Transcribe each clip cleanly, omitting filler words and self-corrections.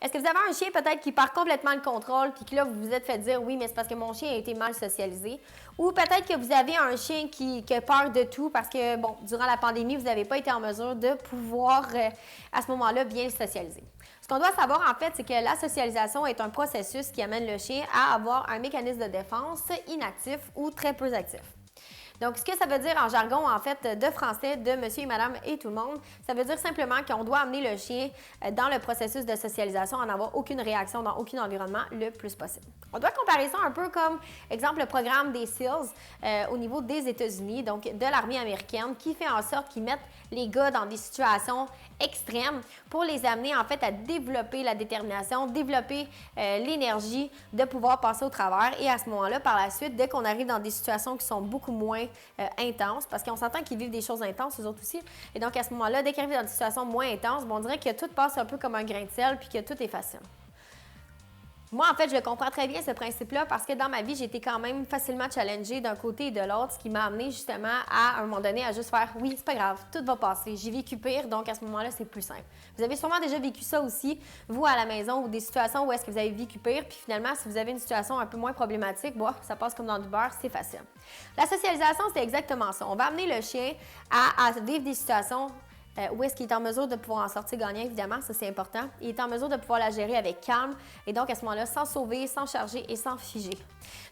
Est-ce que vous avez un chien peut-être qui perd complètement le contrôle puis que là, vous vous êtes fait dire oui, mais c'est parce que mon chien a été mal socialisé? Ou peut-être que vous avez un chien qui a peur de tout parce que, bon, durant la pandémie, vous n'avez pas été en mesure de pouvoir, à ce moment-là, bien le socialiser. Ce qu'on doit savoir, en fait, c'est que la socialisation est un processus qui amène le chien à avoir un mécanisme de défense inactif ou très peu actif. Donc, ce que ça veut dire en jargon, en fait, de français, de monsieur et madame et tout le monde, ça veut dire simplement qu'on doit amener le chien dans le processus de socialisation en avoir aucune réaction dans aucun environnement le plus possible. On doit comparer ça un peu comme, exemple, le programme des SEALs au niveau des États-Unis, donc de l'armée américaine, qui fait en sorte qu'ils mettent les gars dans des situations extrêmes pour les amener, en fait, à développer la détermination, développer l'énergie de pouvoir passer au travers. Et à ce moment-là, par la suite, dès qu'on arrive dans des situations qui sont beaucoup moins intenses, parce qu'on s'entend qu'ils vivent des choses intenses, eux autres aussi. Et donc, à ce moment-là, dès qu'ils arrivent dans des situations moins intenses, bon, on dirait que tout passe un peu comme un grain de sel puis que tout est facile. Moi, en fait, je comprends très bien ce principe-là parce que dans ma vie, j'ai été quand même facilement challengée d'un côté et de l'autre, ce qui m'a amené justement à un moment donné à juste faire « oui, c'est pas grave, tout va passer, j'ai vécu pire, donc à ce moment-là, c'est plus simple ». Vous avez sûrement déjà vécu ça aussi, vous à la maison, ou des situations où est-ce que vous avez vécu pire, puis finalement, si vous avez une situation un peu moins problématique, bon, ça passe comme dans du beurre, c'est facile. La socialisation, c'est exactement ça. On va amener le chien à vivre des situations où est-ce qu'il est en mesure de pouvoir en sortir gagnant, évidemment, ça c'est important. Il est en mesure de pouvoir la gérer avec calme et donc à ce moment-là, sans sauver, sans charger et sans figer.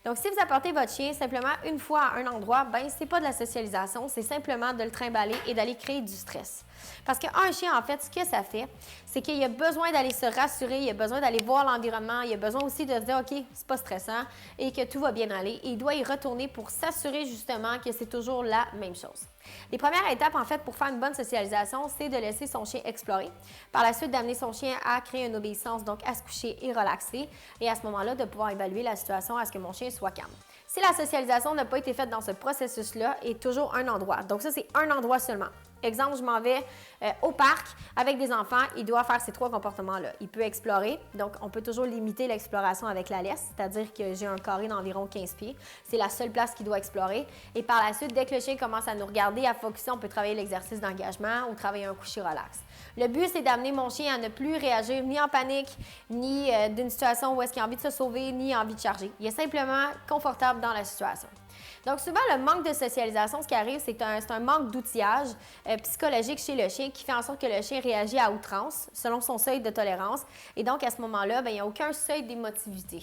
Donc, si vous apportez votre chien simplement une fois à un endroit, ben c'est pas de la socialisation, c'est simplement de le trimballer et d'aller créer du stress. Parce qu'un chien, en fait, ce que ça fait, c'est qu'il a besoin d'aller se rassurer, il a besoin d'aller voir l'environnement, il a besoin aussi de se dire, OK, c'est pas stressant et que tout va bien aller. Et il doit y retourner pour s'assurer justement que c'est toujours la même chose. Les premières étapes, en fait, pour faire une bonne socialisation, c'est de laisser son chien explorer. Par la suite, d'amener son chien à créer une obéissance, donc à se coucher et relaxer. Et à ce moment-là, de pouvoir évaluer la situation à ce que mon chien soit calme. Si la socialisation n'a pas été faite dans ce processus-là, il y a toujours un endroit. Donc ça, c'est un endroit seulement. Exemple, je m'en vais au parc avec des enfants, il doit faire ces 3 comportements-là. Il peut explorer, donc on peut toujours limiter l'exploration avec la laisse, c'est-à-dire que j'ai un carré d'environ 15 pieds. C'est la seule place qu'il doit explorer. Et par la suite, dès que le chien commence à nous regarder, à focusser, on peut travailler l'exercice d'engagement ou travailler un coucher relax. Le but, c'est d'amener mon chien à ne plus réagir ni en panique, ni d'une situation où est-ce qu'il a envie de se sauver, ni envie de charger. Il est simplement confortable dans la situation. Donc, souvent, le manque de socialisation, ce qui arrive, c'est un manque d'outillage psychologique chez le chien qui fait en sorte que le chien réagit à outrance selon son seuil de tolérance. Et donc, à ce moment-là, il n'y a aucun seuil d'émotivité.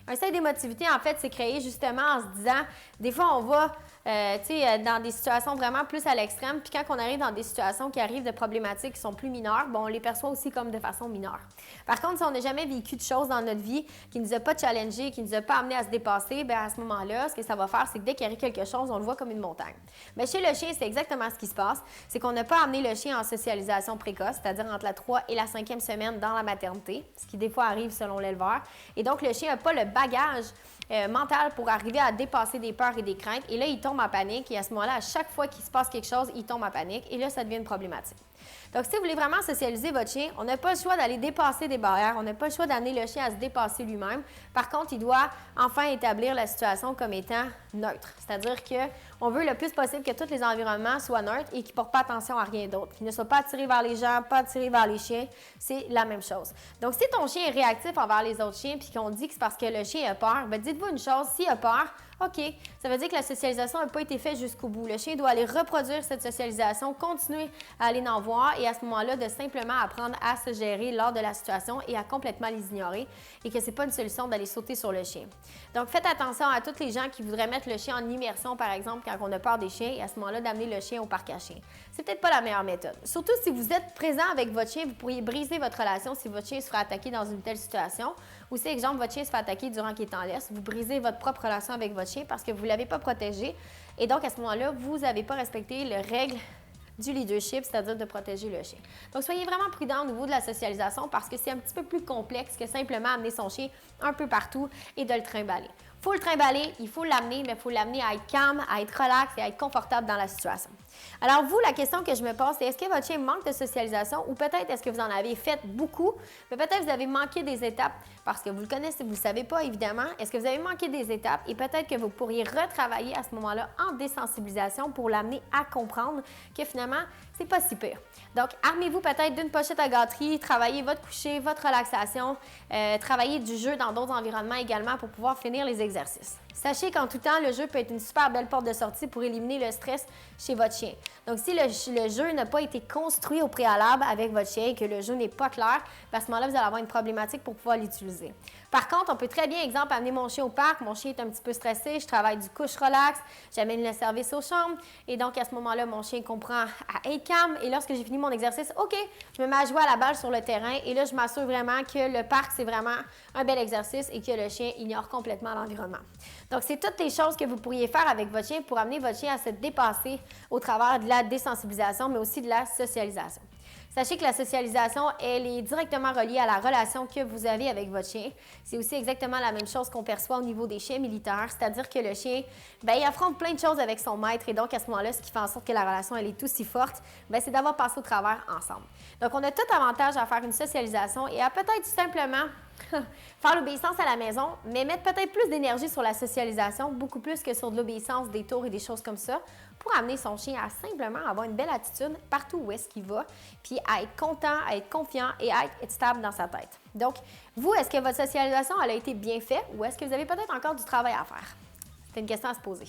Un seuil d'émotivité, en fait, c'est créé justement en se disant, des fois, on va dans des situations vraiment plus à l'extrême, puis quand on arrive dans des situations qui arrivent de problématiques qui sont plus mineures, bon, on les perçoit aussi comme de façon mineure. Par contre, si on n'a jamais vécu de choses dans notre vie qui ne nous a pas challengé, qui ne nous a pas amené à se dépasser, bien à ce moment-là, ce que ça va faire, c'est que dès qu'il arrive quelque chose, on le voit comme une montagne. Mais chez le chien, c'est exactement ce qui se passe, c'est qu'on n'a pas amené le chien en socialisation précoce, c'est-à-dire entre la 3 et la 5e semaine dans la maternité, ce qui des fois arrive selon l'éleveur. Et donc, le chien n'a pas le bagage mental pour arriver à dépasser des peurs et des craintes. Et là, il tombe en panique. Et à ce moment-là, à chaque fois qu'il se passe quelque chose, il tombe en panique. Et là, ça devient une problématique. Donc, si vous voulez vraiment socialiser votre chien, on n'a pas le choix d'aller dépasser des barrières. On n'a pas le choix d'amener le chien à se dépasser lui-même. Par contre, il doit enfin établir la situation comme étant neutre. C'est-à-dire qu'on veut le plus possible que tous les environnements soient neutres et qu'ils ne portent pas attention à rien d'autre. Qu'ils ne soient pas attirés vers les gens, pas attirés vers les chiens. C'est la même chose. Donc, si ton chien est réactif envers les autres chiens puis qu'on dit que c'est parce que le chien a peur, bien, dites-vous une chose, s'il a peur, OK, ça veut dire que la socialisation n'a pas été faite jusqu'au bout. Le chien doit aller reproduire cette socialisation, continuer à aller en voir et à ce moment-là, de simplement apprendre à se gérer lors de la situation et à complètement les ignorer et que ce n'est pas une solution d'aller sauter sur le chien. Donc, faites attention à tous les gens qui voudraient mettre le chien en immersion, par exemple, quand on a peur des chiens et à ce moment-là, d'amener le chien au parc à chiens. C'est peut-être pas la meilleure méthode. Surtout si vous êtes présent avec votre chien, vous pourriez briser votre relation si votre chien se fait attaquer dans une telle situation. Ou si, exemple, votre chien se fait attaquer durant qu'il est en laisse, vous brisez votre propre relation avec votre chien parce que vous ne l'avez pas protégé. Et donc, à ce moment-là, vous n'avez pas respecté les règles du leadership, c'est-à-dire de protéger le chien. Donc, soyez vraiment prudent au niveau de la socialisation parce que c'est un petit peu plus complexe que simplement amener son chien un peu partout et de le trimballer. Il faut le trimballer, il faut l'amener, mais il faut l'amener à être calme, à être relax et à être confortable dans la situation. Alors vous, la question que je me pose, c'est est-ce que votre chien manque de socialisation ou peut-être est-ce que vous en avez fait beaucoup, mais peut-être vous avez manqué des étapes parce que vous le connaissez, vous ne le savez pas évidemment. Est-ce que vous avez manqué des étapes et peut-être que vous pourriez retravailler à ce moment-là en désensibilisation pour l'amener à comprendre que finalement, c'est pas si pire. Donc, armez-vous peut-être d'une pochette à gâterie, travaillez votre coucher, votre relaxation, travaillez du jeu dans d'autres environnements également pour pouvoir finir les exercices. Sachez qu'en tout temps, le jeu peut être une super belle porte de sortie pour éliminer le stress chez votre chien. Donc, si le jeu n'a pas été construit au préalable avec votre chien et que le jeu n'est pas clair, à ce moment-là, vous allez avoir une problématique pour pouvoir l'utiliser. Par contre, on peut très bien, exemple, amener mon chien au parc. Mon chien est un petit peu stressé, je travaille du couche relax, j'amène le service aux chambres. Et donc, à ce moment-là, mon chien comprend à être calme. Et lorsque j'ai fini mon exercice, OK, je me mets à jouer à la balle sur le terrain. Et là, je m'assure vraiment que le parc, c'est vraiment un bel exercice et que le chien ignore complètement l'environnement. Donc, c'est toutes les choses que vous pourriez faire avec votre chien pour amener votre chien à se dépasser au travers de la désensibilisation, mais aussi de la socialisation. Sachez que la socialisation, elle est directement reliée à la relation que vous avez avec votre chien. C'est aussi exactement la même chose qu'on perçoit au niveau des chiens militaires, c'est-à-dire que le chien, bien, il affronte plein de choses avec son maître et donc à ce moment-là, ce qui fait en sorte que la relation, elle est aussi forte, bien, c'est d'avoir passé au travers ensemble. Donc, on a tout avantage à faire une socialisation et à peut-être simplement faire l'obéissance à la maison, mais mettre peut-être plus d'énergie sur la socialisation, beaucoup plus que sur de l'obéissance, des tours et des choses comme ça, pour amener son chien à simplement avoir une belle attitude partout où est-ce qu'il va, puis à être content, à être confiant et à être stable dans sa tête. Donc, vous, est-ce que votre socialisation elle a été bien faite ou est-ce que vous avez peut-être encore du travail à faire? C'est une question à se poser.